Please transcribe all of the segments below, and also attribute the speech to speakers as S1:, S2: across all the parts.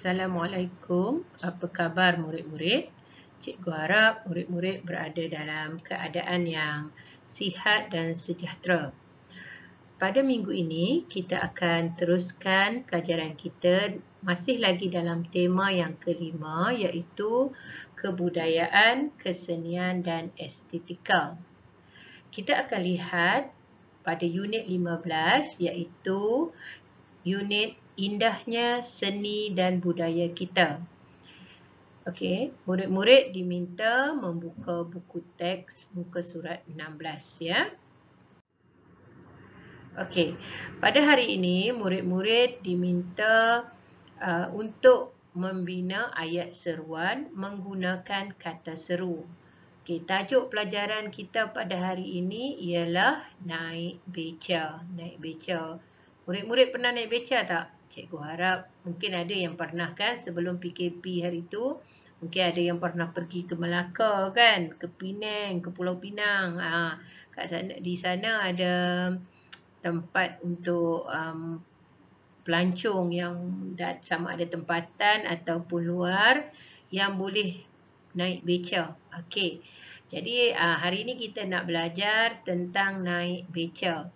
S1: Assalamualaikum, apa khabar murid-murid? Cikgu harap murid-murid berada dalam keadaan yang sihat dan sejahtera. Pada minggu ini, kita akan teruskan pelajaran kita masih lagi dalam tema yang kelima, iaitu kebudayaan, kesenian dan estetika. Kita akan lihat pada unit 15, iaitu unit indahnya seni dan budaya kita. Okey, murid-murid diminta membuka buku teks muka surat 16 ya. Okey, pada hari ini murid-murid diminta untuk membina ayat seruan menggunakan kata seru. Okey, tajuk pelajaran kita pada hari ini ialah naik beca. Naik beca. Murid-murid pernah naik beca tak? Cikgu harap mungkin ada yang pernah kan sebelum PKP hari tu. Mungkin ada yang pernah pergi ke Melaka kan, ke Penang, ke Pulau Pinang. Kat sana, di sana ada tempat untuk pelancong yang sama ada tempatan ataupun luar yang boleh naik beca. Okey. Jadi hari ini kita nak belajar tentang naik beca.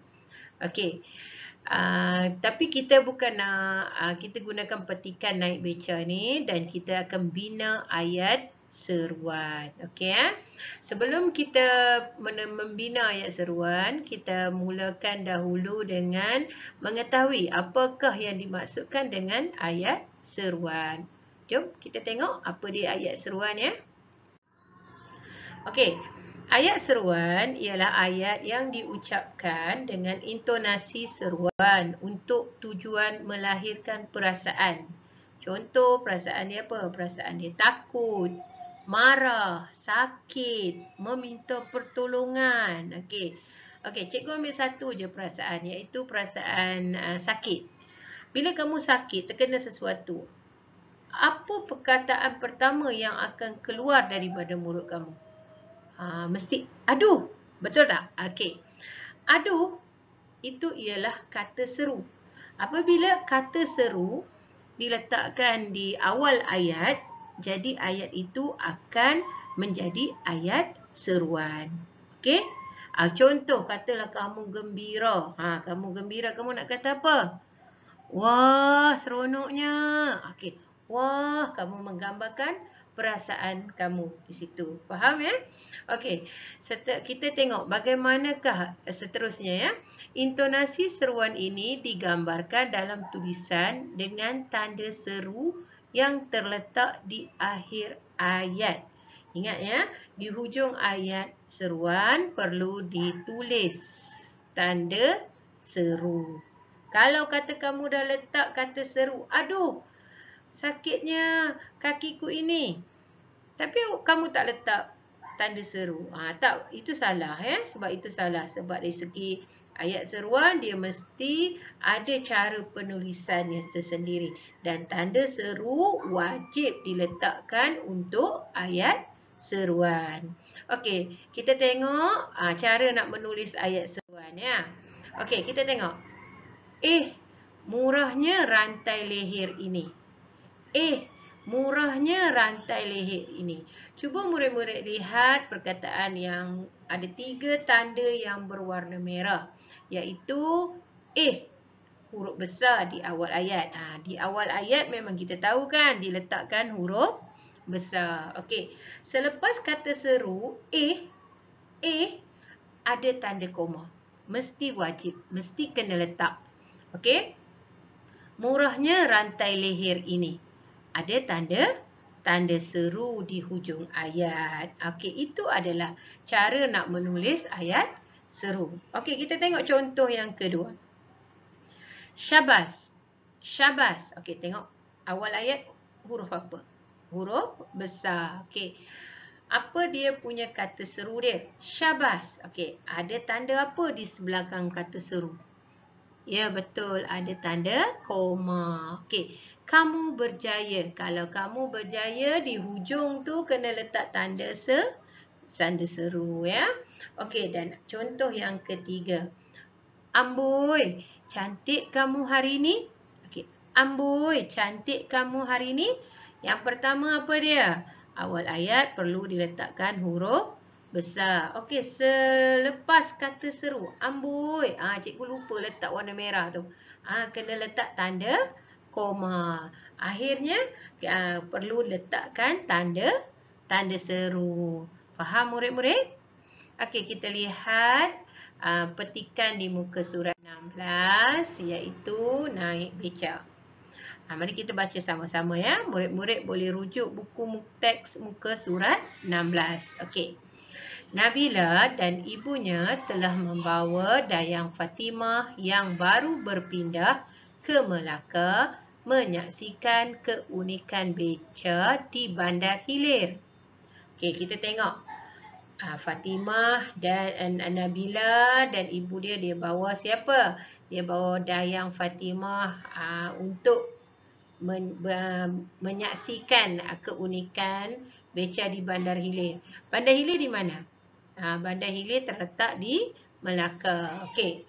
S1: Okey. Tapi kita bukan nak kita gunakan petikan naik beca ni dan kita akan bina ayat seruan. Okey Sebelum kita membina ayat seruan, kita mulakan dahulu dengan mengetahui apakah yang dimaksudkan dengan ayat seruan. Jom kita tengok apa dia ayat seruan ya. Okey. Ayat seruan ialah ayat yang diucapkan dengan intonasi seruan untuk tujuan melahirkan perasaan. Contoh perasaan dia apa? Perasaan dia takut, marah, sakit, meminta pertolongan. Okey. Okey, cikgu ambil satu je perasaan, iaitu perasaan sakit. Bila kamu sakit, terkena sesuatu, apa perkataan pertama yang akan keluar daripada mulut kamu? Mesti aduh. Betul tak? Okey. Aduh itu ialah kata seru. Apabila kata seru diletakkan di awal ayat, jadi ayat itu akan menjadi ayat seruan. Okey? Contoh katalah kamu gembira. Kamu gembira, kamu nak kata apa? Wah, seronoknya. Okey. Wah, kamu menggambarkan perasaan kamu di situ. Faham ya? Okey, kita tengok bagaimanakah seterusnya ya. Intonasi seruan ini digambarkan dalam tulisan dengan tanda seru yang terletak di akhir ayat. Ingat ya, di hujung ayat seruan perlu ditulis tanda seru. Kalau kata kamu dah letak kata seru, aduh, sakitnya kakiku ini. Tapi kamu tak letak tanda seru. Tak, itu salah ya. Sebab itu salah. Sebab dari segi ayat seruan, dia mesti ada cara penulisan yang tersendiri. Dan tanda seru wajib diletakkan untuk ayat seruan. Okey, kita tengok cara nak menulis ayat seruan ya. Okey, kita tengok. Murahnya rantai leher ini. Murahnya rantai leher ini. Cuba murid-murid lihat perkataan yang ada 3 tanda yang berwarna merah. Iaitu huruf besar di awal ayat. Di awal ayat memang kita tahu kan diletakkan huruf besar. Okey. Selepas kata seru, ada tanda koma. Mesti wajib. Mesti kena letak. Okey. Murahnya rantai leher ini. Ada tanda seru di hujung ayat. Okey, itu adalah cara nak menulis ayat seru. Okey, kita tengok contoh yang kedua. Syabas. Syabas. Okey, tengok awal ayat huruf apa? Huruf besar. Okey. Apa dia punya kata seru dia? Syabas. Okey, ada tanda apa di sebelakang kata seru? Ya, betul. Ada tanda koma. Okey. Kamu berjaya. Kalau kamu berjaya, di hujung tu kena letak tanda seru ya. Okey, dan contoh yang ketiga. Amboi, cantik kamu hari ni. Okey. Amboi, cantik kamu hari ni. Yang pertama apa dia? Awal ayat perlu diletakkan huruf besar. Okey, selepas kata seru, amboi. Cikgu lupa letak warna merah tu. Kena letak tanda koma. Akhirnya perlu letakkan tanda seru. Faham murid-murid? Okey, kita lihat petikan di muka surat 16 iaitu naik beca. Mari kita baca sama-sama ya. Murid-murid boleh rujuk buku teks muka surat 16. Okey. Nabila dan ibunya telah membawa Dayang Fatimah yang baru berpindah ke Melaka menyaksikan keunikan beca di Bandar Hilir. Okey, kita tengok. Fatimah dan Nabila dan ibu dia bawa siapa? Dia bawa Dayang Fatimah untuk menyaksikan keunikan beca di Bandar Hilir. Bandar Hilir di mana? Bandar Hilir terletak di Melaka. Okey.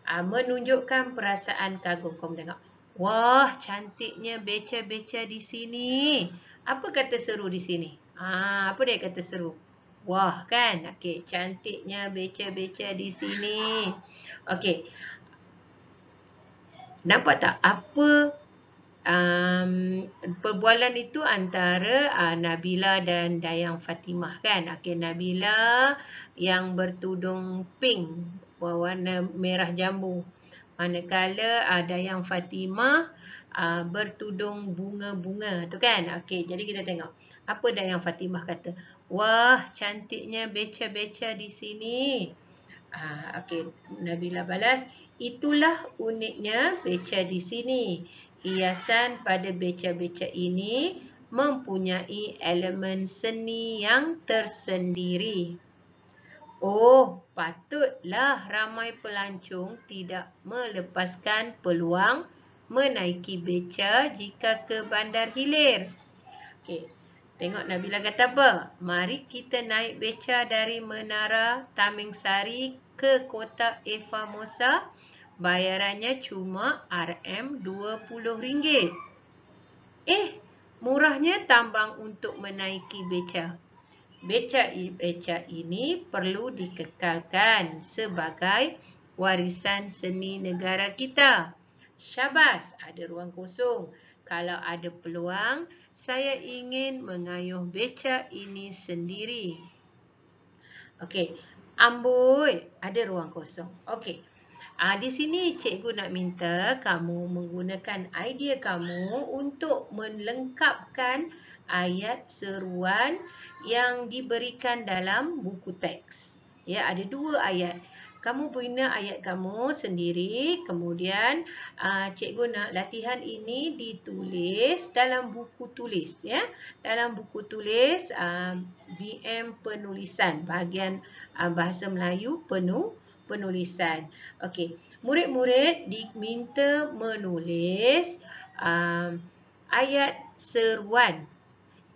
S1: Menunjukkan perasaan kagum. Kau tengok. Wah, cantiknya beca-beca di sini. Apa kata seru di sini? Apa dia kata seru? Wah, kan? Okey, cantiknya beca-beca di sini. Okey. Nampak tak apa perbualan itu antara Nabila dan Dayang Fatimah, kan? Okey, Nabila yang bertudung pink berwarna merah jambu. Manakala Dayang Fatimah bertudung bunga-bunga tu, kan? Okey, jadi kita tengok. Apa Dayang Fatimah kata? Wah, cantiknya beca-beca di sini. Okey, Nabila balas, itulah uniknya beca di sini. Hiasan pada beca-beca ini mempunyai elemen seni yang tersendiri. Oh, patutlah ramai pelancong tidak melepaskan peluang menaiki beca jika ke Bandar Hilir. Okey, tengok Nabila kata apa? Mari kita naik beca dari Menara Tamingsari ke Kota Eva Mosa. Bayarannya cuma RM20. Murahnya tambang untuk menaiki beca. Beca ini perlu dikekalkan sebagai warisan seni negara kita. Syabas, ada ruang kosong. Kalau ada peluang, saya ingin mengayuh beca ini sendiri. Okey, amboi, ada ruang kosong. Okey. Di sini cikgu nak minta kamu menggunakan idea kamu untuk melengkapkan ayat seruan yang diberikan dalam buku teks. Ya, ada 2 ayat. Kamu bina ayat kamu sendiri, kemudian cikgu nak latihan ini ditulis dalam buku tulis, ya. Dalam buku tulis BM penulisan, bahagian bahasa Melayu penulisan. Okey, murid-murid diminta menulis ayat seruan.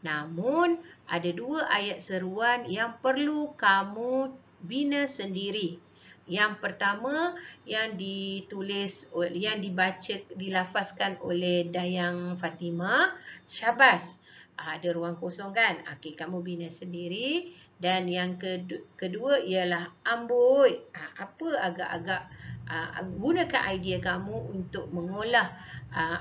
S1: Namun ada 2 ayat seruan yang perlu kamu bina sendiri. Yang pertama yang ditulis, yang dilafazkan oleh Dayang Fatimah. Syabas. Ada ruang kosong, kan? Okey, kamu bina sendiri. Dan yang kedua ialah amboi. Apa agak-agak gunakan idea kamu untuk mengolah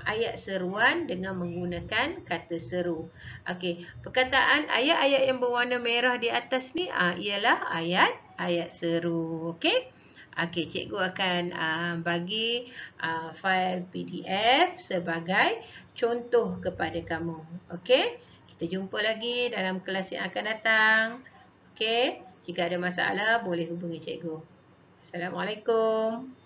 S1: ayat seruan dengan menggunakan kata seru. Okey, perkataan ayat-ayat yang berwarna merah di atas ni ialah ayat seru. Okey. Okey, cikgu akan bagi fail PDF sebagai contoh kepada kamu. Okey, kita jumpa lagi dalam kelas yang akan datang. Okey, jika ada masalah boleh hubungi cikgu. Assalamualaikum.